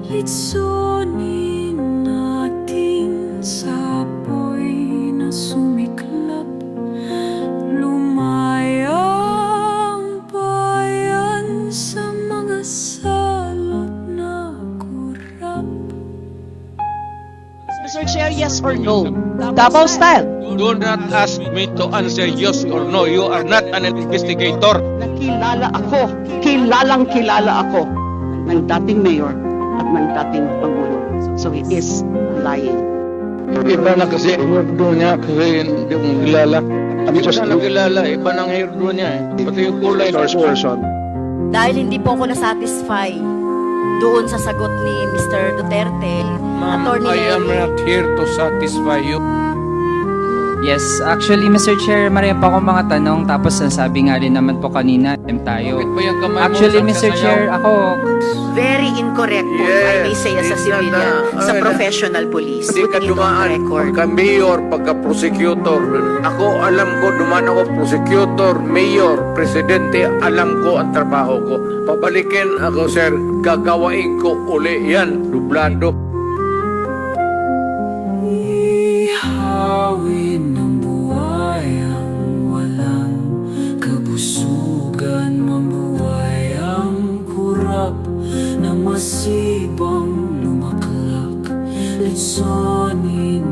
Litsunin natin sa apoy na sumiklap. Lumaya ang bayan sa mga salot na kurap. Mr. Chair, yes or no? Davao style. Do not ask me to answer yes or no. You are not an investigator. Nakilala ako, kilala ako ng dating mayor at ng dating Pangulo. So he is lying. Iba na kasi hairdo niya kasi hindi mo kilala. Hindi ko siya nakilala. Iba ng hairdo niya eh. Pati yung kulay first person. Dahil hindi po ako nasatisfy doon sa sagot ni Mr. Duterte, Ma'am, Attorney I am Lenny. not here to satisfy you. Yes, actually Mr. Chair, marami pa akong mga tanong tapos nasabi nga rin naman po kanina tayo. Bakit ba yung kamay mo Actually sa Mr. sasayaw? Chair, ako Very incorrect po, I may say as a civilian, sa professional police. Hindi ka Putting it on dumaan record. pagka-mayor, pagka-prosecutor. Ako, alam ko, dumaan ako prosecutor, mayor, presidente, alam ko ang trabaho ko. Pabalikin ako, sir, gagawain ko uli yan, dublado. Ihawin ng buhay ang walang kabusugan. Mabuhay ang kurap na masibang lumaklak. Litsonin